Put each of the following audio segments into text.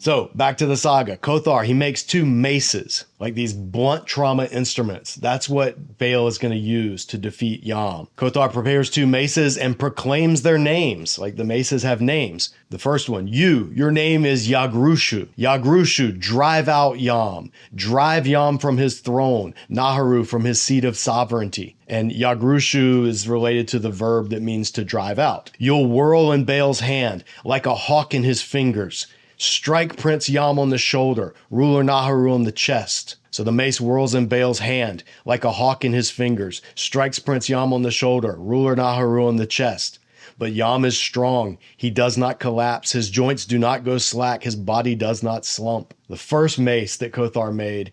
So back to the saga. Kothar, he makes 2 maces, like these blunt trauma instruments. That's what Baal is going to use to defeat Yam. Kothar prepares 2 maces and proclaims their names. Like the maces have names. The first one, your name is Yagrushu. Yagrushu, drive out Yam. Drive Yam from his throne. Naharu from his seat of sovereignty. And Yagrushu is related to the verb that means to drive out. You'll whirl in Baal's hand like a hawk in his fingers. Strike Prince Yam on the shoulder, ruler Naharu on the chest. So the mace whirls in Baal's hand like a hawk in his fingers, strikes Prince Yam on the shoulder, ruler Naharu on the chest. But Yam is strong. He does not collapse. His joints do not go slack. His body does not slump. The first mace that Kothar made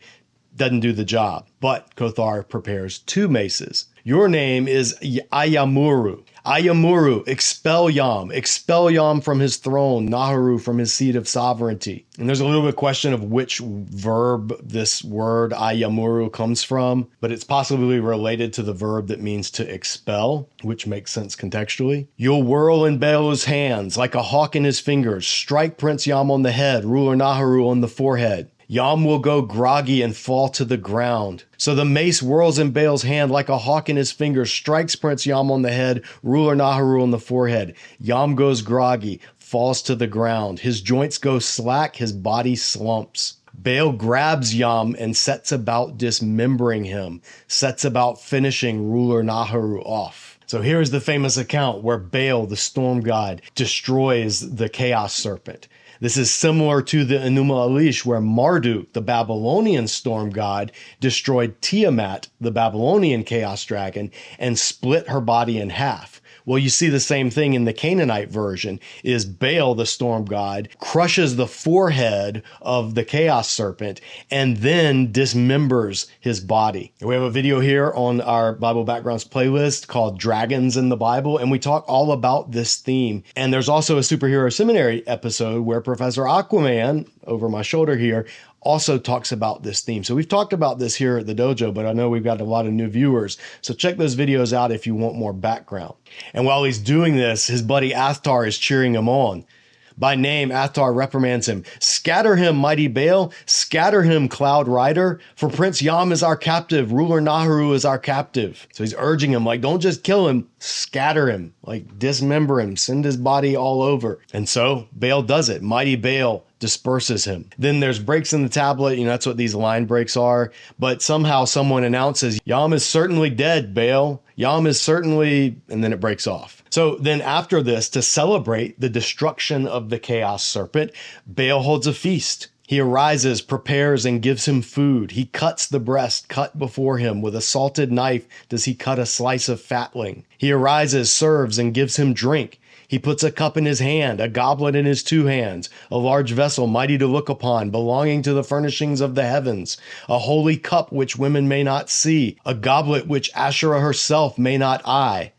doesn't do the job, but Kothar prepares 2 maces. Your name is Ayamuru. Ayamuru, expel Yam from his throne, Naharu from his seat of sovereignty. And there's a little bit of question of which verb this word Ayamuru comes from, but it's possibly related to the verb that means to expel, which makes sense contextually. You'll whirl in Baal's hands like a hawk in his fingers, strike Prince Yam on the head, ruler Naharu on the forehead. Yam will go groggy and fall to the ground. So the mace whirls in Baal's hand like a hawk in his finger, strikes Prince Yam on the head, ruler Naharu on the forehead. Yam goes groggy, falls to the ground. His joints go slack, his body slumps. Baal grabs Yam and sets about dismembering him, sets about finishing ruler Naharu off. So here's the famous account where Baal, the storm god, destroys the chaos serpent. This is similar to the Enuma Elish, where Marduk, the Babylonian storm god, destroyed Tiamat, the Babylonian chaos dragon, and split her body in half. Well, you see the same thing in the Canaanite version, is Baal, the storm god, crushes the forehead of the chaos serpent and then dismembers his body. We have a video here on our Bible Backgrounds playlist called Dragons in the Bible, and we talk all about this theme. And there's also a Superhero Seminary episode where Professor Aquaman, over my shoulder here, also talks about this theme. So we've talked about this here at the dojo, but I know we've got a lot of new viewers. So check those videos out if you want more background. And while he's doing this, his buddy Athtar is cheering him on. By name, Athtar reprimands him. Scatter him, mighty Baal. Scatter him, cloud rider. For Prince Yam is our captive. Ruler Naharu is our captive. So he's urging him, like, don't just kill him. Scatter him. Like, dismember him. Send his body all over. And so Baal does it. Mighty Baal disperses him. Then there's breaks in the tablet. You know, that's what these line breaks are. But somehow someone announces, Yam is certainly dead, Baal. Yam is certainly, and then it breaks off. So then after this, to celebrate the destruction of the chaos serpent, Baal holds a feast. He arises, prepares, and gives him food. He cuts the breast cut before him. With a salted knife does he cut a slice of fatling. He arises, serves, and gives him drink. He puts a cup in his hand, a goblet in his 2 hands, a large vessel mighty to look upon, belonging to the furnishings of the heavens, a holy cup which women may not see, a goblet which Asherah herself may not eye.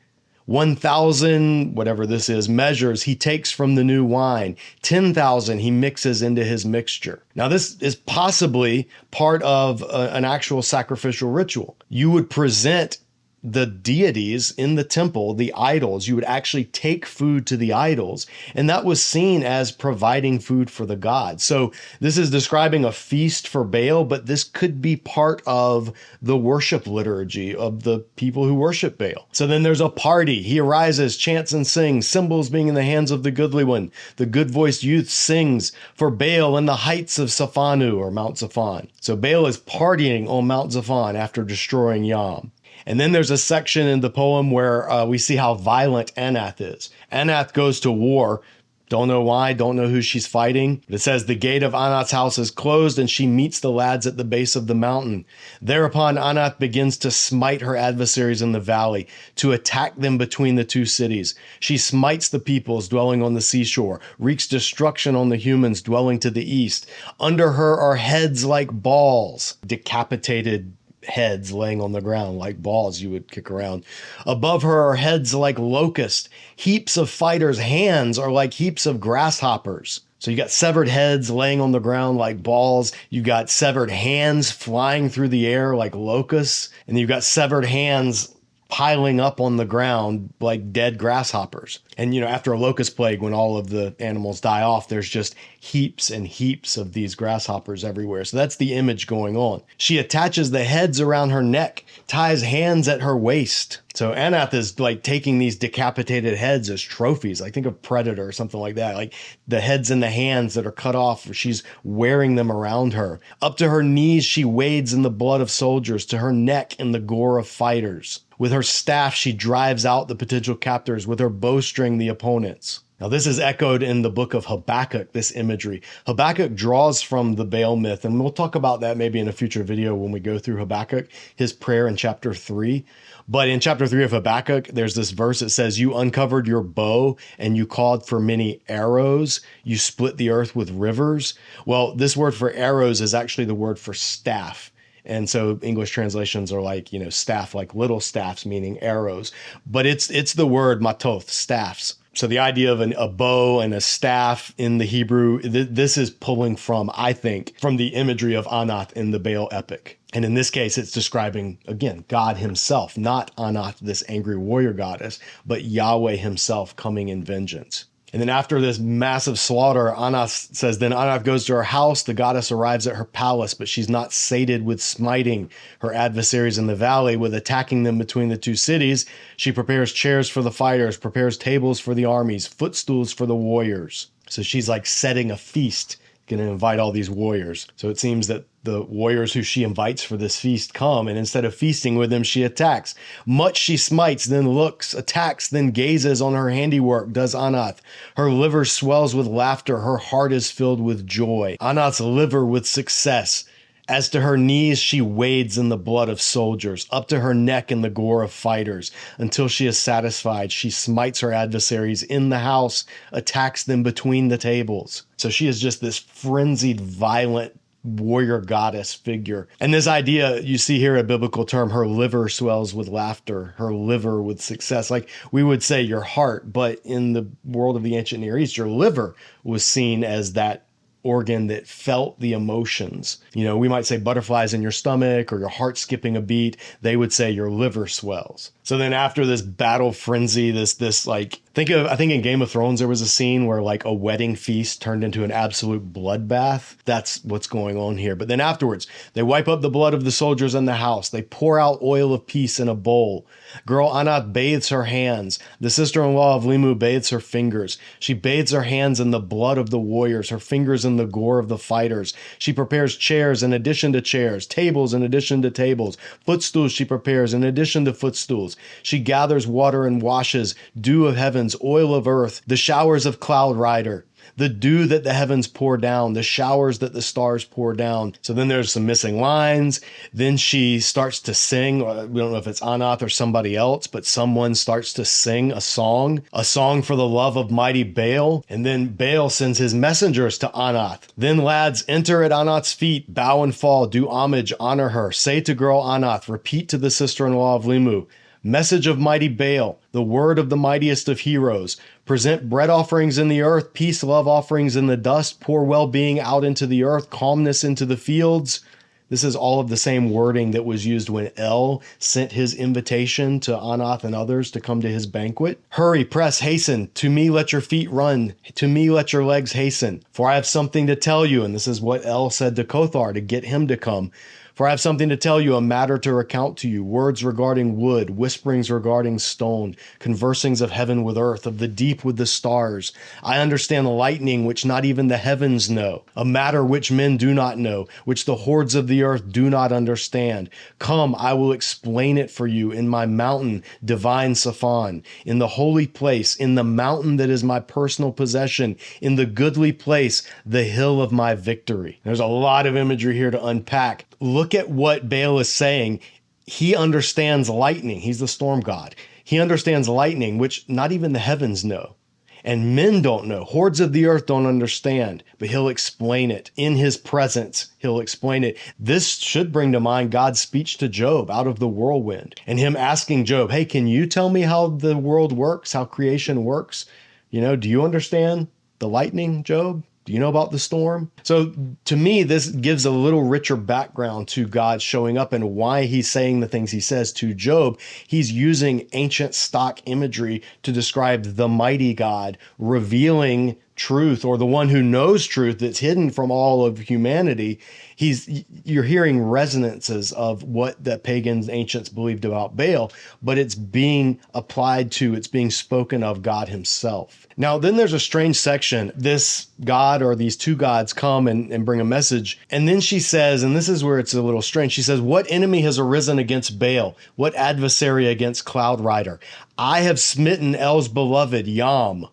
1,000, whatever this is, measures he takes from the new wine. 10,000 he mixes into his mixture. Now this is possibly part of an actual sacrificial ritual. You would present the deities in the temple, the idols. You would actually take food to the idols, and that was seen as providing food for the gods. So this is describing a feast for Baal, but this could be part of the worship liturgy of the people who worship Baal. So then there's a party. He arises, chants and sings, cymbals being in the hands of the goodly one. The good-voiced youth sings for Baal in the heights of Saphanu, or Mount Zaphan. So Baal is partying on Mount Zaphan after destroying Yam. And then there's a section in the poem where we see how violent Anath is. Anath goes to war. Don't know why, don't know who she's fighting. But it says, the gate of Anath's house is closed, and she meets the lads at the base of the mountain. Thereupon Anath begins to smite her adversaries in the valley, to attack them between the 2 cities. She smites the peoples dwelling on the seashore, wreaks destruction on the humans dwelling to the east. Under her are heads like balls, decapitated heads laying on the ground like balls you would kick around. Above her are heads like locusts. Heaps of fighters' hands are like heaps of grasshoppers. So you got severed heads laying on the ground like balls. You got severed hands flying through the air like locusts. And you've got severed hands piling up on the ground like dead grasshoppers. And, after a locust plague, when all of the animals die off, there's just heaps and heaps of these grasshoppers everywhere. So that's the image going on. She attaches the heads around her neck, ties hands at her waist. So Anath is like taking these decapitated heads as trophies. Like think of Predator or something like that. Like the heads and the hands that are cut off, she's wearing them around her. Up to her knees, she wades in the blood of soldiers, to her neck in the gore of fighters. With her staff, she drives out the potential captors, with her bowstring the opponents. Now, this is echoed in the book of Habakkuk, this imagery. Habakkuk draws from the Baal myth, and we'll talk about that maybe in a future video when we go through Habakkuk, his prayer in chapter 3. But in chapter 3 of Habakkuk, there's this verse that says, "You uncovered your bow and you called for many arrows. You split the earth with rivers." Well, this word for arrows is actually the word for staff. And so English translations are like, staff, like little staffs, meaning arrows. But it's the word matoth, staffs. So the idea of a bow and a staff in the Hebrew, this is pulling from, I think, from the imagery of Anath in the Baal epic. And in this case, it's describing, again, God himself, not Anath, this angry warrior goddess, but Yahweh himself coming in vengeance. And then after this massive slaughter, Anath says, then Anath goes to her house. The goddess arrives at her palace, but she's not sated with smiting her adversaries in the valley, with attacking them between the two cities. She prepares chairs for the fighters, prepares tables for the armies, footstools for the warriors. So she's like setting a feast, going to invite all these warriors. So it seems that the warriors who she invites for this feast come, and instead of feasting with them, she attacks. Much she smites, then looks, attacks, then gazes on her handiwork, does Anath. Her liver swells with laughter, her heart is filled with joy. Anath's liver with success. As to her knees, she wades in the blood of soldiers, up to her neck in the gore of fighters. Until she is satisfied, she smites her adversaries in the house, attacks them between the tables. So she is just this frenzied, violent warrior goddess figure. And this idea, you see here a biblical term, her liver swells with laughter, her liver with success. Like we would say your heart, but in the world of the ancient Near East, your liver was seen as that organ that felt the emotions. We might say butterflies in your stomach or your heart skipping a beat. They would say your liver swells. So then after this battle frenzy, this like, I think in Game of Thrones, there was a scene where like a wedding feast turned into an absolute bloodbath. That's what's going on here. But then afterwards, they wipe up the blood of the soldiers in the house. They pour out oil of peace in a bowl. Girl Anath bathes her hands. The sister-in-law of Limu bathes her fingers. She bathes her hands in the blood of the warriors, her fingers in the gore of the fighters. She prepares chairs in addition to chairs, tables in addition to tables, footstools she prepares in addition to footstools. She gathers water and washes, dew of heavens, oil of earth, the showers of cloud rider, the dew that the heavens pour down, the showers that the stars pour down. So then there's some missing lines. Then she starts to sing. We don't know if it's Anath or somebody else, but someone starts to sing a song for the love of mighty Baal. And then Baal sends his messengers to Anath. Then lads, enter at Anath's feet, bow and fall, do homage, honor her. Say to girl Anath, repeat to the sister-in-law of Limu, message of mighty Baal, the word of the mightiest of heroes. Present bread offerings in the earth, peace, love offerings in the dust, pour well-being out into the earth, calmness into the fields. This is all of the same wording that was used when El sent his invitation to Anath and others to come to his banquet. Hurry, press, hasten. To me let your feet run. To me let your legs hasten. For I have something to tell you. And this is what El said to Kothar to get him to come. For I have something to tell you, a matter to recount to you, words regarding wood, whisperings regarding stone, conversing's of heaven with earth, of the deep with the stars. I understand lightning which not even the heavens know, a matter which men do not know, which the hordes of the earth do not understand. Come, I will explain it for you in my mountain, divine Saphon, in the holy place, in the mountain that is my personal possession, in the goodly place, the hill of my victory. There's a lot of imagery here to unpack. Look at what Baal is saying. He understands lightning. He's the storm god. He understands lightning, which not even the heavens know. And men don't know. Hordes of the earth don't understand. But he'll explain it. In his presence, he'll explain it. This should bring to mind God's speech to Job out of the whirlwind. And him asking Job, hey, can you tell me how the world works, how creation works? Do you understand the lightning, Job? Do you know about the storm? So to me, this gives a little richer background to God showing up and why he's saying the things he says to Job. He's using ancient stock imagery to describe the mighty God revealing truth, or the one who knows truth that's hidden from all of humanity. You're hearing resonances of what the pagans, ancients believed about Baal, but it's being applied to, it's being spoken of God himself. Now, then there's a strange section. This God, or these two gods, come and bring a message. And then she says, and this is where it's a little strange. She says, what enemy has arisen against Baal? What adversary against Cloud Rider? I have smitten El's beloved, Yam.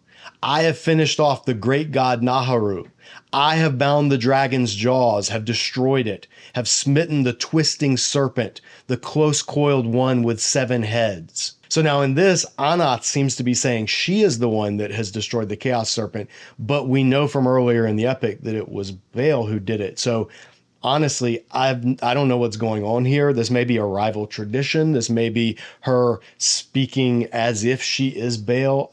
I have finished off the great god Naharu. I have bound the dragon's jaws, have destroyed it, have smitten the twisting serpent, the close-coiled one with 7 heads. So now in this, Anath seems to be saying she is the one that has destroyed the chaos serpent, but we know from earlier in the epic that it was Baal who did it. So honestly, I don't know what's going on here. This may be a rival tradition. This may be her speaking as if she is Baal.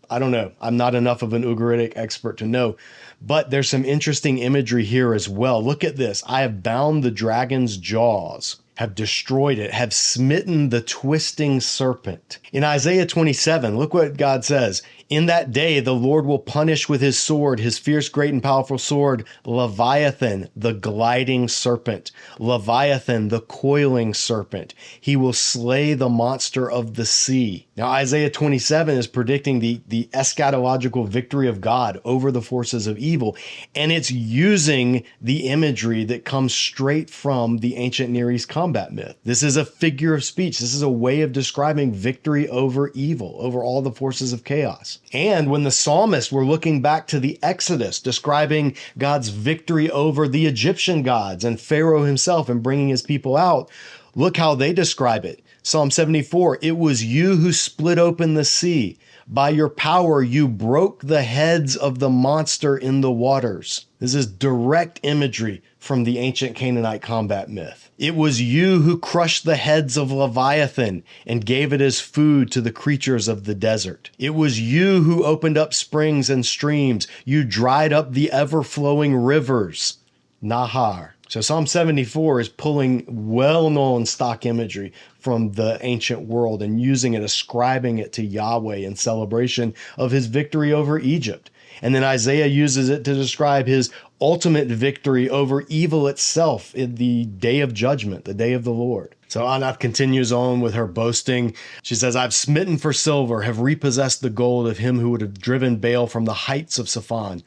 I don't know. I'm not enough of an Ugaritic expert to know, but there's some interesting imagery here as well. Look at this. I have bound the dragon's jaws, have destroyed it, have smitten the twisting serpent. In Isaiah 27, look what God says. In that day, the Lord will punish with his sword, his fierce, great, and powerful sword, Leviathan, the gliding serpent, Leviathan, the coiling serpent. He will slay the monster of the sea. Now, Isaiah 27 is predicting the eschatological victory of God over the forces of evil, and it's using the imagery that comes straight from the ancient Near East combat myth. This is a figure of speech. This is a way of describing victory over evil, over all the forces of chaos. And when the psalmists were looking back to the Exodus, describing God's victory over the Egyptian gods and Pharaoh himself and bringing his people out, look how they describe it. Psalm 74, it was you who split open the sea. By your power, you broke the heads of the monster in the waters. This is direct imagery from the ancient Canaanite combat myth. It was you who crushed the heads of Leviathan and gave it as food to the creatures of the desert. It was you who opened up springs and streams. You dried up the ever-flowing rivers. Nahar. So Psalm 74 is pulling well-known stock imagery from the ancient world and using it, ascribing it to Yahweh in celebration of his victory over Egypt. And then Isaiah uses it to describe his ultimate victory over evil itself in the day of judgment, the day of the Lord. So Anath continues on with her boasting. She says, I've smitten for silver, have repossessed the gold of him who would have driven Baal from the heights of Saphan,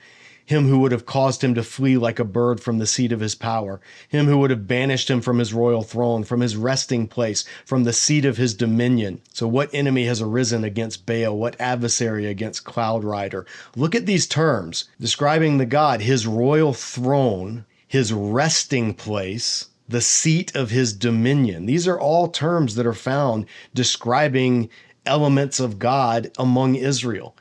him who would have caused him to flee like a bird from the seat of his power, him who would have banished him from his royal throne, from his resting place, from the seat of his dominion. So what enemy has arisen against Baal? What adversary against Cloud Rider? Look at these terms describing the God, his royal throne, his resting place, the seat of his dominion. These are all terms that are found describing elements of God among Israel.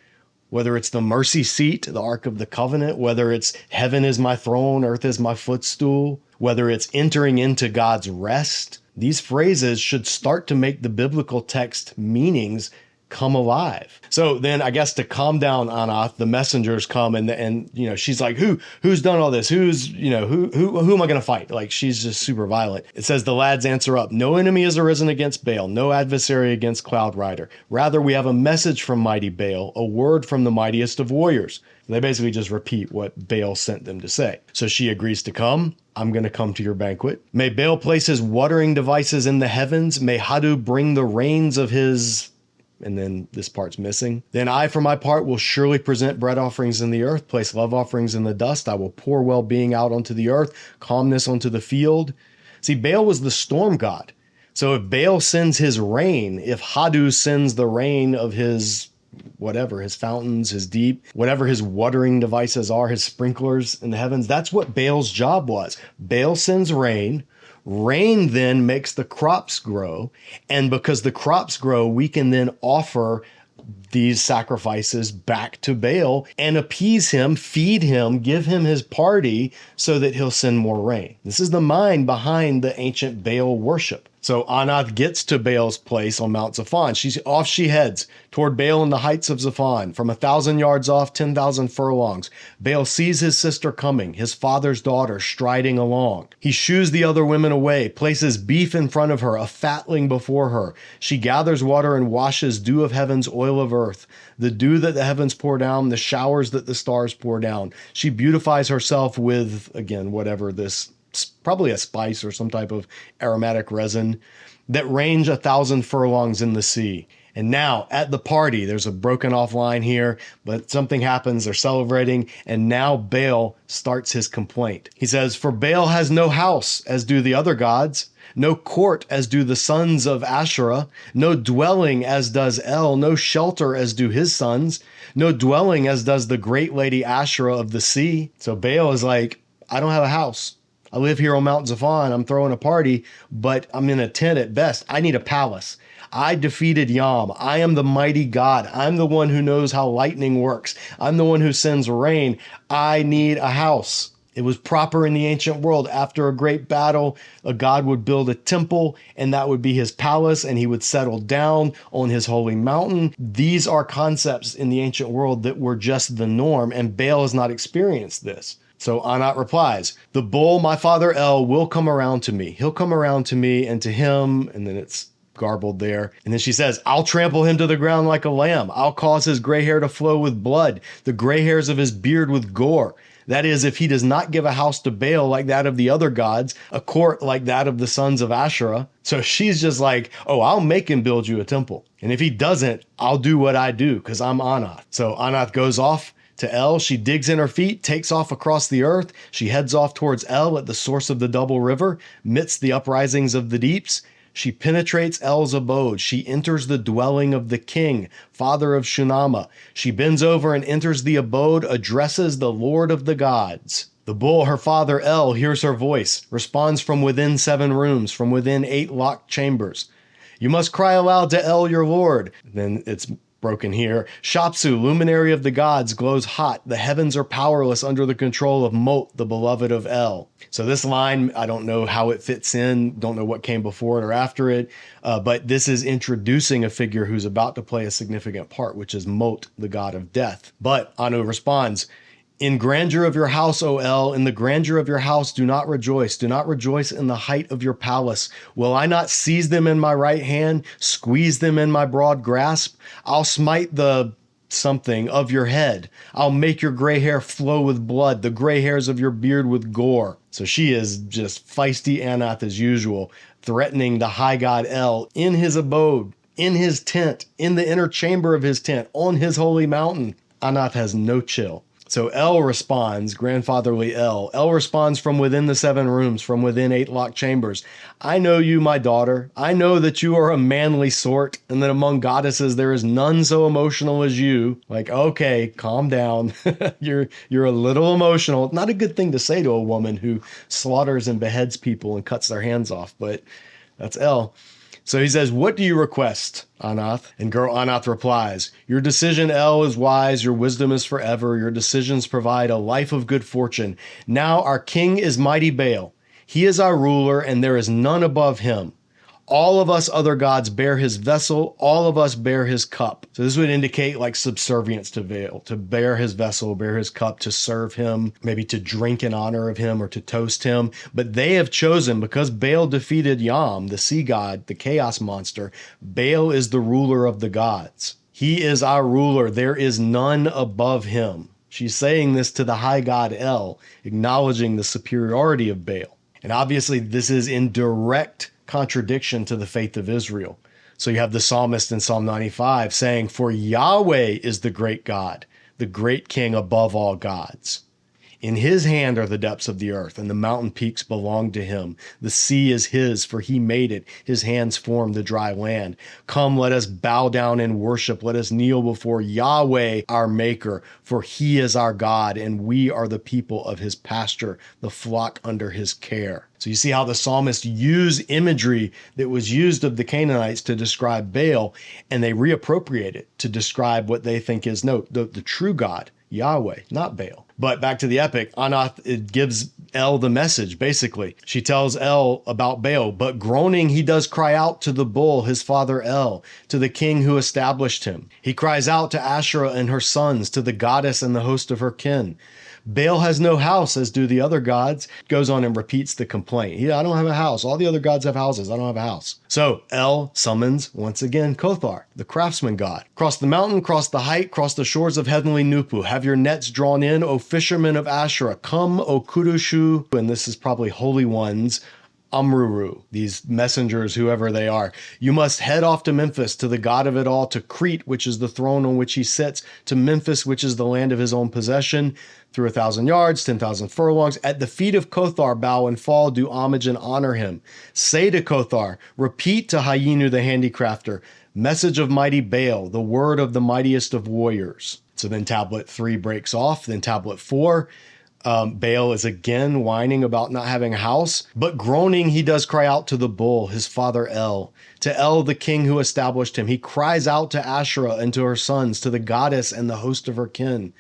Whether it's the mercy seat, the Ark of the Covenant, whether it's heaven is my throne, earth is my footstool, whether it's entering into God's rest, these phrases should start to make the biblical text meanings come alive. So then I guess to calm down Anath, the messengers come and you know, she's like, who's done all this? Who's, you know, who am I going to fight? Like, she's just super violent. It says the lads answer up, no enemy has arisen against Baal, no adversary against Cloud Rider. Rather, we have a message from mighty Baal, a word from the mightiest of warriors. They basically just repeat what Baal sent them to say. So she agrees to come. I'm going to come to your banquet. May Baal place his watering devices in the heavens. May Hadu bring the rains of his... And then this part's missing. Then I, for my part, will surely present bread offerings in the earth, place love offerings in the dust. I will pour well-being out onto the earth, calmness onto the field. See, Baal was the storm god. So if Baal sends his rain, if Hadu sends the rain of his whatever, his fountains, his deep, whatever his watering devices are, his sprinklers in the heavens, that's what Baal's job was. Baal sends rain. Rain then makes the crops grow, and because the crops grow, we can then offer these sacrifices back to Baal and appease him, feed him, give him his party so that he'll send more rain. This is the mind behind the ancient Baal worship. So Anath gets to Baal's place on Mount Zaphon. She heads toward Baal in the heights of Zaphon, from 1,000 yards off, 10,000 furlongs. Baal sees his sister coming, his father's daughter striding along. He shoos the other women away, places beef in front of her, a fatling before her. She gathers water and washes dew of heavens, oil of earth, the dew that the heavens pour down, the showers that the stars pour down. She beautifies herself with, again, whatever this, probably a spice or some type of aromatic resin, that range 1,000 furlongs in the sea. And now at the party, there's a broken off line here, but something happens, they're celebrating, and now Baal starts his complaint. He says, "For Baal has no house, as do the other gods, no court as do the sons of Asherah, no dwelling as does El, no shelter as do his sons, no dwelling as does the great lady Asherah of the sea." So Baal is like, I don't have a house. I live here on Mount Zaphon. I'm throwing a party, but I'm in a tent at best. I need a palace. I defeated Yam. I am the mighty God. I'm the one who knows how lightning works. I'm the one who sends rain. I need a house. It was proper in the ancient world. After a great battle, a god would build a temple, and that would be his palace, and he would settle down on his holy mountain. These are concepts in the ancient world that were just the norm, and Baal has not experienced this. So Anat replies, "The bull, my father El, will come around to me. He'll come around to me and to him," and then it's garbled there. And then she says, "I'll trample him to the ground like a lamb. I'll cause his gray hair to flow with blood, the gray hairs of his beard with gore. That is, if he does not give a house to Baal like that of the other gods, a court like that of the sons of Asherah." So she's just like, oh, I'll make him build you a temple. And if he doesn't, I'll do what I do because I'm Anath. So Anath goes off to El. She digs in her feet, takes off across the earth. She heads off towards El at the source of the double river, midst the uprisings of the deeps. She penetrates El's abode. She enters the dwelling of the king, father of Shunama. She bends over and enters the abode, addresses the Lord of the gods. The bull, her father El, hears her voice, responds from within 7 rooms, from within 8 locked chambers. "You must cry aloud to El, your lord." Then it's broken here. "Shapsu, luminary of the gods, glows hot. The heavens are powerless under the control of Mot, the beloved of El." So this line, I don't know how it fits in, don't know what came before it or after it, but this is introducing a figure who's about to play a significant part, which is Mot, the god of death. But Anu responds, "In grandeur of your house, O El, in the grandeur of your house, do not rejoice. Do not rejoice in the height of your palace. Will I not seize them in my right hand, squeeze them in my broad grasp? I'll smite the something of your head. I'll make your gray hair flow with blood, the gray hairs of your beard with gore." So she is just feisty Anath as usual, threatening the high god El in his abode, in his tent, in the inner chamber of his tent, on his holy mountain. Anath has no chill. So El responds, grandfatherly El responds from within the 7 rooms, from within 8 locked chambers. "I know you, my daughter. I know that you are a manly sort, and that among goddesses there is none so emotional as you." Like, okay, calm down. You're a little emotional. Not a good thing to say to a woman who slaughters and beheads people and cuts their hands off, but that's El. So he says, "What do you request, Anath?" And girl Anath replies, "Your decision, El, is wise. Your wisdom is forever. Your decisions provide a life of good fortune. Now our king is mighty Baal. He is our ruler, and there is none above him. All of us other gods bear his vessel. All of us bear his cup." So this would indicate like subservience to Baal, to bear his vessel, bear his cup, to serve him, maybe to drink in honor of him or to toast him. But they have chosen, because Baal defeated Yam, the sea god, the chaos monster, Baal is the ruler of the gods. He is our ruler. There is none above him. She's saying this to the high god El, acknowledging the superiority of Baal. And obviously this is in direct contradiction to the faith of Israel. So you have the psalmist in Psalm 95 saying, "For Yahweh is the great God, the great king above all gods. In his hand are the depths of the earth, and the mountain peaks belong to him. The sea is his, for he made it. His hands formed the dry land. Come, let us bow down and worship. Let us kneel before Yahweh, our maker, for he is our God, and we are the people of his pasture, the flock under his care." So you see how the psalmist used imagery that was used of the Canaanites to describe Baal, and they reappropriate it to describe what they think is the true God, Yahweh, not Baal. But back to the epic, Anath, it gives El the message, basically. She tells El about Baal, but groaning he does cry out to the bull, his father El, to the king who established him. He cries out to Asherah and her sons, to the goddess and the host of her kin. Baal has no house, as do the other gods. Goes on and repeats the complaint. I don't have a house. All the other gods have houses. I don't have a house. So El summons, once again, Kothar, the craftsman god. Cross the mountain, cross the height, cross the shores of heavenly Nupu. Have your nets drawn in, O fishermen of Asherah. Come, O Kudushu, and this is probably holy ones, Amruru, these messengers, whoever they are. You must head off to Memphis, to the god of it all, to Crete, which is the throne on which he sits, to Memphis, which is the land of his own possession. Through 1,000 yards, 10,000 furlongs, at the feet of Kothar, bow and fall, do homage and honor him. Say to Kothar, repeat to Hayinu the handicrafter, message of mighty Baal, the word of the mightiest of warriors. So then tablet 3 breaks off, then tablet 4. Baal is again whining about not having a house, but groaning he does cry out to the bull, his father El, to El the king who established him. He cries out to Asherah and to her sons, to the goddess and the host of her kin.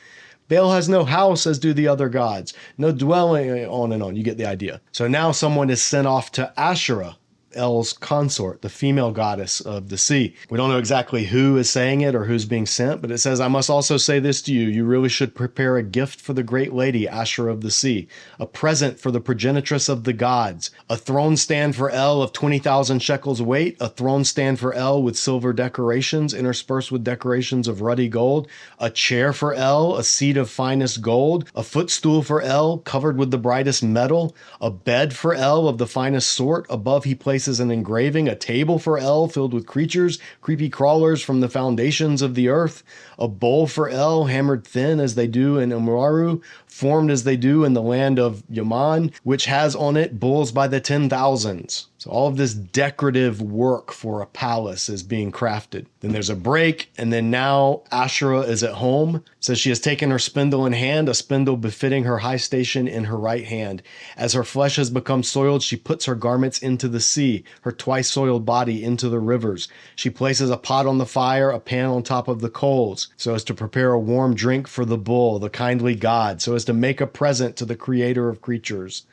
Baal has no house, as do the other gods, no dwelling, on and on. You get the idea. So now someone is sent off to Asherah, El's consort, the female goddess of the sea. We don't know exactly who is saying it or who's being sent, but it says, I must also say this to you. You really should prepare a gift for the great lady, Asherah of the sea, a present for the progenitress of the gods, a throne stand for El of 20,000 shekels weight, a throne stand for El with silver decorations interspersed with decorations of ruddy gold, a chair for El, a seat of finest gold, a footstool for El covered with the brightest metal, a bed for El of the finest sort. Above he places an engraving, a table for El filled with creatures, creepy crawlers from the foundations of the earth, a bowl for El hammered thin as they do in Umaru, formed as they do in the land of Yaman, which has on it bulls by the 10,000s. So all of this decorative work for a palace is being crafted. Then there's a break, and then now Asherah is at home. It says she has taken her spindle in hand, a spindle befitting her high station in her right hand. As her flesh has become soiled, she puts her garments into the sea, her twice soiled body into the rivers. She places a pot on the fire, a pan on top of the coals, so as to prepare a warm drink for the bull, the kindly god, so as to make a present to the creator of creatures.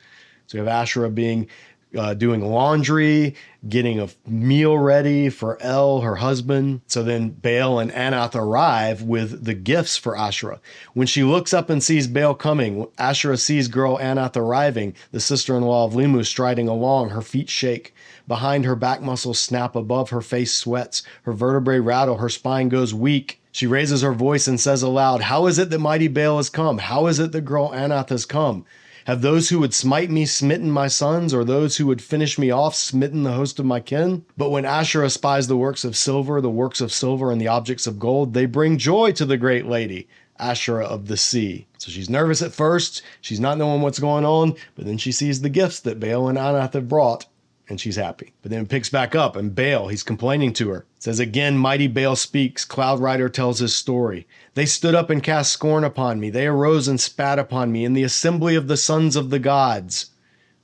So you have Asherah doing laundry, getting a meal ready for El, her husband. So then Baal and Anath arrive with the gifts for Asherah. When she looks up and sees Baal coming, Asherah sees girl Anath arriving, the sister-in-law of Limu striding along, her feet shake. Behind her back muscles snap, above her face sweats, her vertebrae rattle, her spine goes weak. She raises her voice and says aloud, how is it that mighty Baal has come? How is it that girl Anath has come? Have those who would smite me smitten my sons, or those who would finish me off smitten the host of my kin? But when Asherah spies the works of silver, and the objects of gold, they bring joy to the great lady, Asherah of the sea. So she's nervous at first. She's not knowing what's going on, but then she sees the gifts that Baal and Anath have brought, and she's happy. But then it picks back up, and Baal, he's complaining to her. It says, again, mighty Baal speaks. Cloud Rider tells his story. They stood up and cast scorn upon me. They arose and spat upon me in the assembly of the sons of the gods.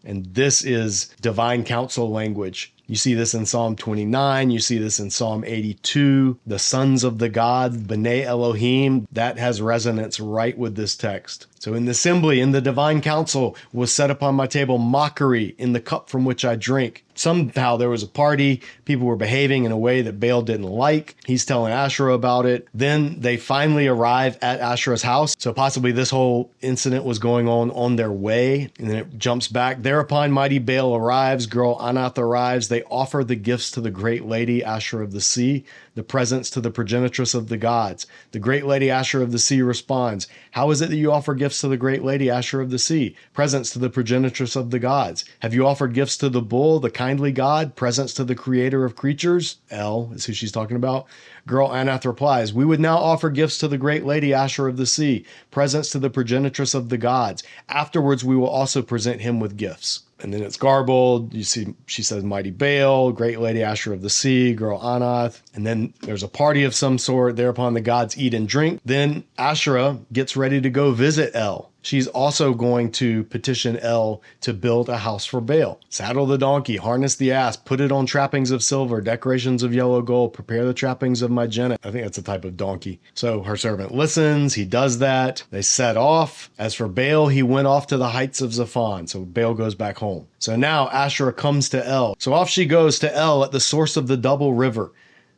And this is divine council language. You see this in Psalm 29. You see this in Psalm 82. The sons of the gods, B'nai Elohim, that has resonance right with this text. So in the assembly, in the divine council, was set upon my table mockery in the cup from which I drink. Somehow there was a party. People were behaving in a way that Baal didn't like. He's telling Asherah about it. Then they finally arrive at Asherah's house. So possibly this whole incident was going on their way. And then it jumps back. Thereupon mighty Baal arrives. Girl Anath arrives. They offer the gifts to the great lady, Asherah of the sea, the presents to the progenitress of the gods. The great lady, Asherah of the sea, responds, how is it that you offer gifts to the great lady, Asherah of the sea, presents to the progenitress of the gods? Have you offered gifts to the bull, the kindly god, presents to the creator of creatures? El is who she's talking about. Girl Anath replies, we would now offer gifts to the great lady, Asherah of the sea, presents to the progenitress of the gods. Afterwards, we will also present him with gifts. And then it's garbled. You see, she says, mighty Baal, great lady Asherah of the sea, girl Anath. And then there's a party of some sort. Thereupon the gods eat and drink. Then Asherah gets ready to go visit El. she's also going to petition El to build a house for Baal. Saddle the donkey, harness the ass, put it on trappings of silver, decorations of yellow gold, prepare the trappings of magenta. I think that's a type of donkey. So her servant listens, he does that. They set off. As for Baal, he went off to the heights of Zaphon. So Baal goes back home. So now Asherah comes to El. So off she goes to El at the source of the double river.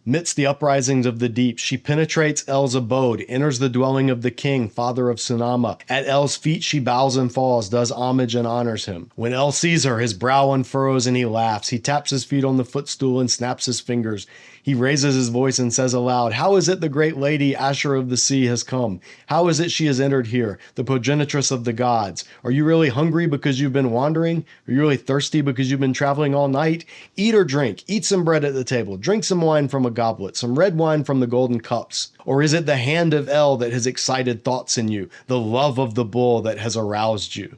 Midst the uprisings of the deep, she penetrates El's abode, enters the dwelling of the king, father of Sunama. At El's feet she bows and falls, does homage and honors him. When El sees her, his brow unfurrows and he laughs. He taps his feet on the footstool and snaps his fingers. He raises his voice and says aloud, "How is it the great lady Asherah of the sea has come? How is it she has entered here, the progenitress of the gods? Are you really hungry because you've been wandering? Are you really thirsty because you've been traveling all night? Eat or drink. Eat some bread at the table. Drink some wine from a goblet, some red wine from the golden cups. Or is it the hand of El that has excited thoughts in you, the love of the bull that has aroused you?"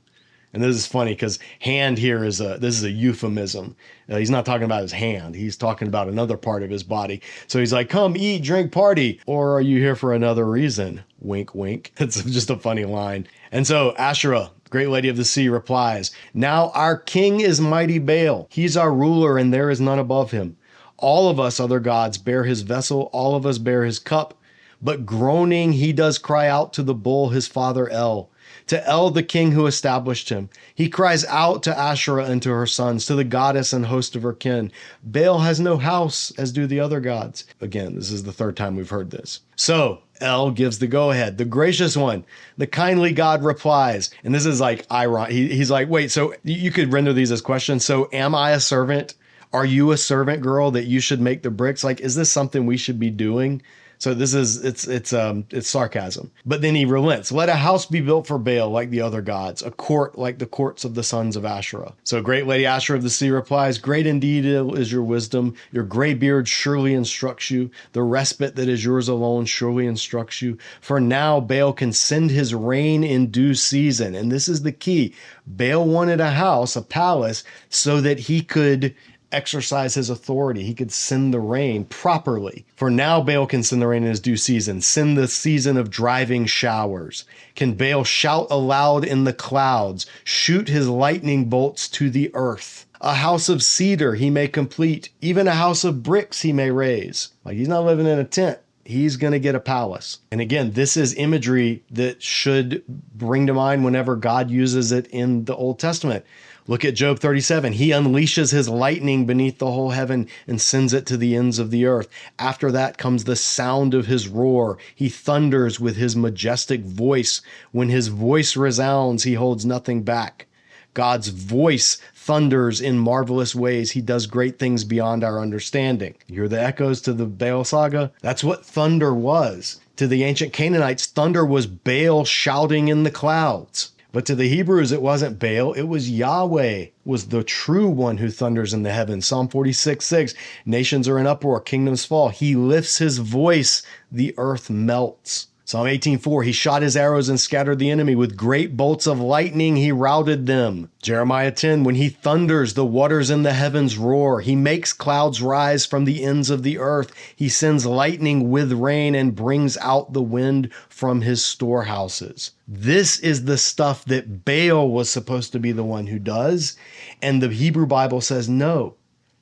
And this is funny because hand here is a euphemism. He's not talking about his hand. He's talking about another part of his body. So he's like, "Come eat, drink, party. Or are you here for another reason?" Wink, wink. It's just a funny line. And so Asherah, great lady of the sea, replies, "Now our king is mighty Baal. He's our ruler and there is none above him. All of us other gods bear his vessel. All of us bear his cup. But groaning, he does cry out to the bull, his father El. To El, the king who established him. He cries out to Asherah and to her sons, to the goddess and host of her kin. Baal has no house, as do the other gods." Again, this is the third time we've heard this. So El gives the go-ahead. The gracious one, the kindly God replies. And this is like ironic. He's like, wait, so you could render these as questions. So am I a servant? Are you a servant girl that you should make the bricks? Like, is this something we should be doing? So this is, it's sarcasm. But then he relents. Let a house be built for Baal like the other gods, a court like the courts of the sons of Asherah. So great lady Asherah of the sea replies, "Great indeed is your wisdom. Your gray beard surely instructs you. The respite that is yours alone surely instructs you. For now Baal can send his rain in due season." And this is the key. Baal wanted a house, a palace, so that he could exercise his authority. He could send the rain properly. For now, Baal can send the rain in his due season, send the season of driving showers. Can Baal shout aloud in the clouds, shoot his lightning bolts to the earth? A house of cedar he may complete, even a house of bricks he may raise. Like, he's not living in a tent. He's going to get a palace. And again, this is imagery that should bring to mind whenever God uses it in the Old Testament. Look at Job 37. He unleashes his lightning beneath the whole heaven and sends it to the ends of the earth. After that comes the sound of his roar. He thunders with his majestic voice. When his voice resounds, he holds nothing back. God's voice thunders in marvelous ways. He does great things beyond our understanding. You hear the echoes to the Baal saga? That's what thunder was. To the ancient Canaanites, thunder was Baal shouting in the clouds. But to the Hebrews, it wasn't Baal, it was Yahweh, was the true one who thunders in the heavens. Psalm 46:6, nations are in uproar, kingdoms fall. He lifts his voice, the earth melts. Psalm 18:4, he shot his arrows and scattered the enemy. With great bolts of lightning, he routed them. Jeremiah 10, when he thunders, the waters in the heavens roar. He makes clouds rise from the ends of the earth. He sends lightning with rain and brings out the wind from his storehouses. This is the stuff that Baal was supposed to be the one who does. And the Hebrew Bible says, no,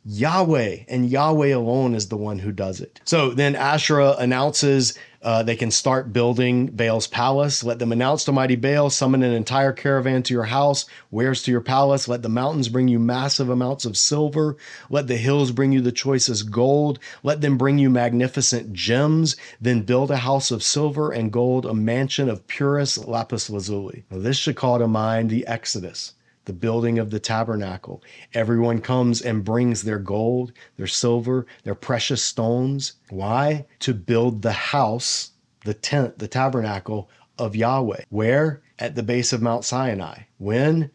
Yahweh and Yahweh alone is the one who does it. So then Asherah announces they can start building Baal's palace. Let them announce to mighty Baal, summon an entire caravan to your house, wares to your palace. Let the mountains bring you massive amounts of silver. Let the hills bring you the choicest gold. Let them bring you magnificent gems. Then build a house of silver and gold, a mansion of purest lapis lazuli. Now, this should call to mind the Exodus, the building of the tabernacle. Everyone comes and brings their gold, their silver, their precious stones. Why? To build the house, the tent, the tabernacle of Yahweh. Where? At the base of Mount Sinai. When?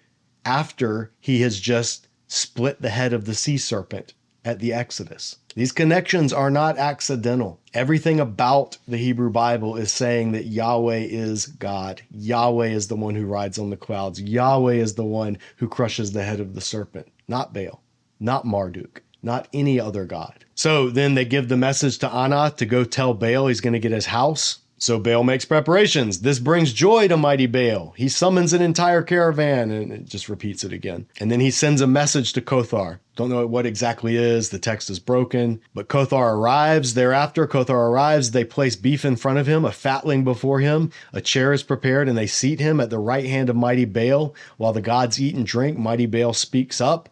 After he has just split the head of the sea serpent at the Exodus. These connections are not accidental. Everything about the Hebrew Bible is saying that Yahweh is God. Yahweh is the one who rides on the clouds. Yahweh is the one who crushes the head of the serpent, not Baal, not Marduk, not any other god. So then they give the message to Anath to go tell Baal he's going to get his house. So Baal makes preparations. This brings joy to mighty Baal. He summons an entire caravan, and it just repeats it again. And then he sends a message to Kothar. Don't know what exactly is. The text is broken. But Kothar arrives. Thereafter, Kothar arrives. They place beef in front of him, a fatling before him. A chair is prepared, and they seat him at the right hand of mighty Baal. While the gods eat and drink, mighty Baal speaks up.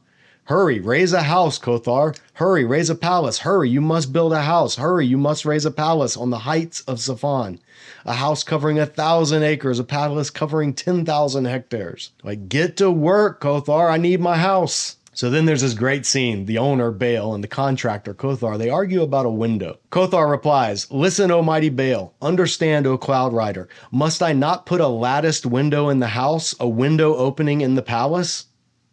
Hurry, raise a house, Kothar. Hurry, raise a palace. Hurry, you must build a house. Hurry, you must raise a palace on the heights of Saphon. A house covering 1,000 acres, a palace covering 10,000 hectares. Like, get to work, Kothar. I need my house. So then there's this great scene. The owner, Baal, and the contractor, Kothar, they argue about a window. Kothar replies, listen, O mighty Baal. Understand, O cloud rider. Must I not put a latticed window in the house, a window opening in the palace?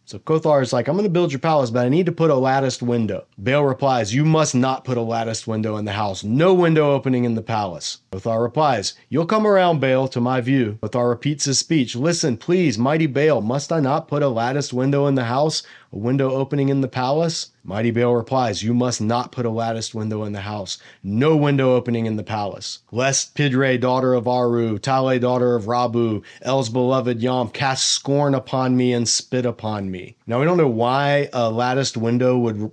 So Kothar is like, I'm going to build your palace, but I need to put a latticed window. Baal replies, you must not put a latticed window in the house. No window opening in the palace. Kothar replies, you'll come around, Baal, to my view. Kothar repeats his speech. Listen, please, mighty Baal, must I not put a latticed window in the house, a window opening in the palace? Mighty Baal replies, you must not put a latticed window in the house. No window opening in the palace. Lest Pidre, daughter of Aru, Tale, daughter of Rabu, El's beloved Yam, cast scorn upon me and spit upon me. Now, we don't know why a latticed window would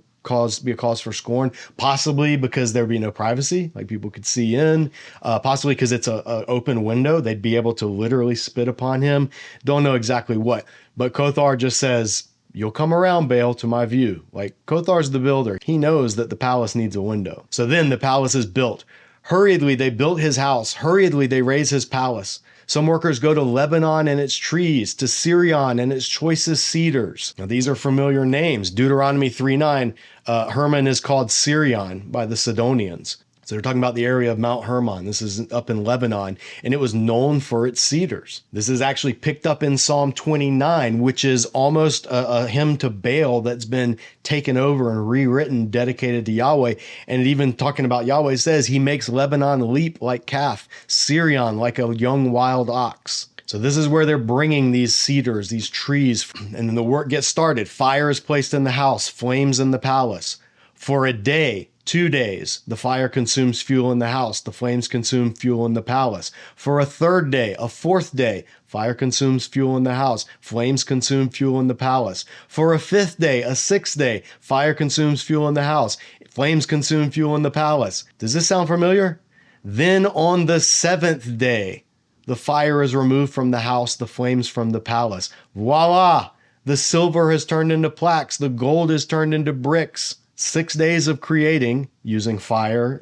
be a cause for scorn. Possibly because there'd be no privacy, like people could see in. Possibly because it's an open window. They'd be able to literally spit upon him. Don't know exactly what. But Kothar just says, you'll come around, Baal, to my view. Like, Kothar's the builder. He knows that the palace needs a window. So then the palace is built. Hurriedly, they built his house. Hurriedly, they raise his palace. Some workers go to Lebanon and its trees, to Sirion and its choicest cedars. Now, these are familiar names. Deuteronomy 3:9, Hermon is called Sirion by the Sidonians. So they're talking about the area of Mount Hermon. This is up in Lebanon, and it was known for its cedars. This is actually picked up in Psalm 29, which is almost a hymn to Baal that's been taken over and rewritten, dedicated to Yahweh. And it even talking about Yahweh says, he makes Lebanon leap like calf, Sirion like a young wild ox. So this is where they're bringing these cedars, these trees, and then the work gets started. Fire is placed in the house, flames in the palace. For a day, 2 days, the fire consumes fuel in the house, the flames consume fuel in the palace. For a third day, a fourth day, fire consumes fuel in the house, flames consume fuel in the palace. For a fifth day, a sixth day, fire consumes fuel in the house, flames consume fuel in the palace. Does this sound familiar? Then on the seventh day, the fire is removed from the house, the flames from the palace. Voila! The silver has turned into plaques, the gold is turned into bricks. 6 days of creating using fire,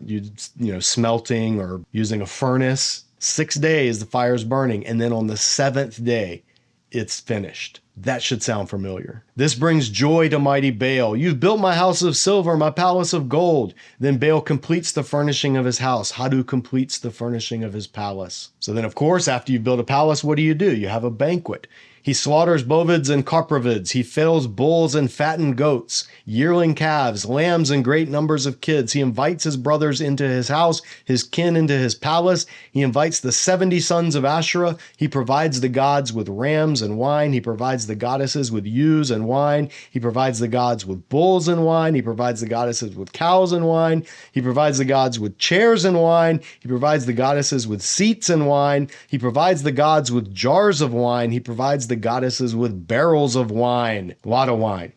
smelting or using a furnace. 6 days, the fire's burning. And then on the seventh day, it's finished. That should sound familiar. This brings joy to mighty Baal. You've built my house of silver, my palace of gold. Then Baal completes the furnishing of his house. Hadu completes the furnishing of his palace. So then, of course, after you've built a palace, what do? You have a banquet. He slaughters bovids and copravids. He fells bulls and fattened goats, yearling calves, lambs, and great numbers of kids. He invites his brothers into his house, his kin into his palace. He invites the 70 sons of Asherah. He provides the gods with rams and wine. He provides the goddesses with ewes and wine. He provides the gods with bulls and wine. He provides the goddesses with cows and wine. He provides the gods with chairs and wine. He provides the goddesses with seats and wine. He provides the gods with jars of wine. He provides the goddesses with barrels of wine. A lot of wine.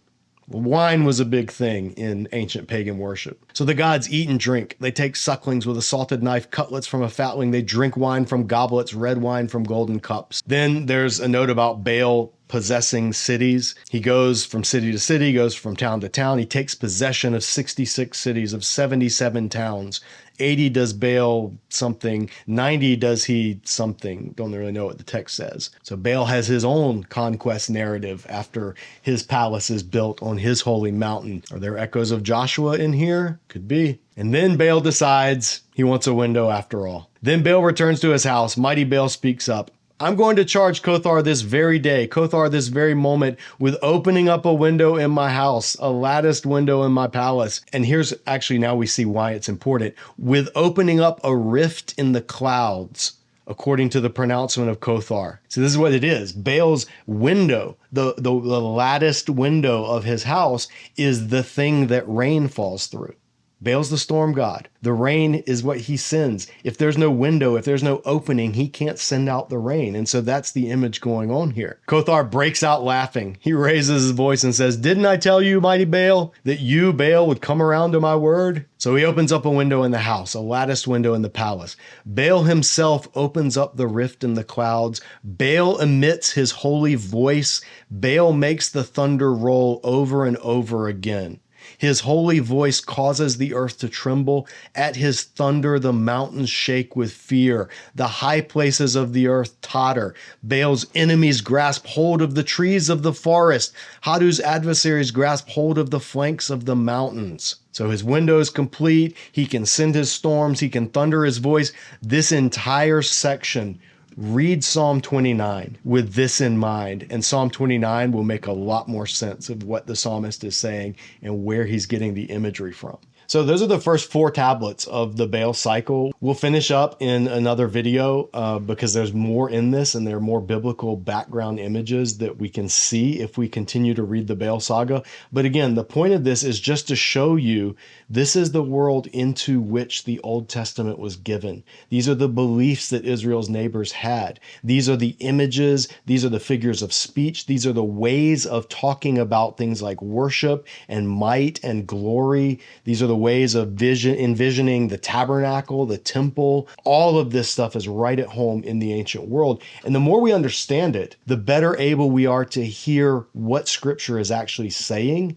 Wine was a big thing in ancient pagan worship. So the gods eat and drink. They take sucklings with a salted knife, cutlets from a fatling. They drink wine from goblets, red wine from golden cups. Then there's a note about Baal possessing cities. He goes from city to city, goes from town to town. He takes possession of 66 cities, of 77 towns. 80 does Baal something, 90 does he something. Don't really know what the text says. So Baal has his own conquest narrative after his palace is built on his holy mountain. Are there echoes of Joshua in here? Could be. And then Baal decides he wants a window after all. Then Baal returns to his house. Mighty Baal speaks up. I'm going to charge Kothar this very day, Kothar this very moment, with opening up a window in my house, a latticed window in my palace. And here's actually now we see why it's important. With opening up a rift in the clouds, according to the pronouncement of Kothar. So this is what it is. Baal's window, the latticed window of his house, is the thing that rain falls through. Baal's the storm god. The rain is what he sends. If there's no window, if there's no opening, he can't send out the rain. And so that's the image going on here. Kothar breaks out laughing. He raises his voice and says, "Didn't I tell you, mighty Baal, that you, Baal, would come around to my word?" So he opens up a window in the house, a latticed window in the palace. Baal himself opens up the rift in the clouds. Baal emits his holy voice. Baal makes the thunder roll over and over again. His holy voice causes the earth to tremble. At his thunder, the mountains shake with fear. The high places of the earth totter. Baal's enemies grasp hold of the trees of the forest. Hadu's adversaries grasp hold of the flanks of the mountains. So his window is complete. He can send his storms. He can thunder his voice. This entire section, read Psalm 29 with this in mind, and Psalm 29 will make a lot more sense of what the psalmist is saying and where he's getting the imagery from. So those are the first 4 tablets of the Baal cycle. We'll finish up in another video because there's more in this and there are more biblical background images that we can see if we continue to read the Baal saga. But again, the point of this is just to show you this is the world into which the Old Testament was given. These are the beliefs that Israel's neighbors had. These are the images. These are the figures of speech. These are the ways of talking about things like worship and might and glory. These are the ways of envisioning the tabernacle, the temple. All of this stuff is right at home in the ancient world. And the more we understand it, the better able we are to hear what Scripture is actually saying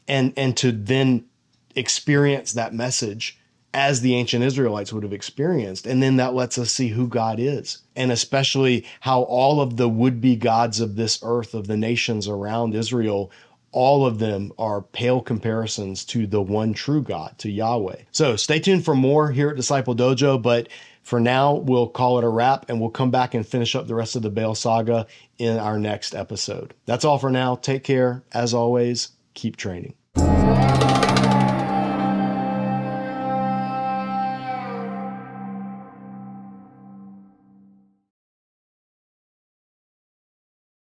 and to then experience that message as the ancient Israelites would have experienced. And then that lets us see who God is, and especially how all of the would-be gods of this earth, of the nations around Israel, all of them are pale comparisons to the one true God, to Yahweh. So stay tuned for more here at Disciple Dojo, but for now, we'll call it a wrap, and we'll come back and finish up the rest of the Baal saga in our next episode. That's all for now. Take care. As always, keep training.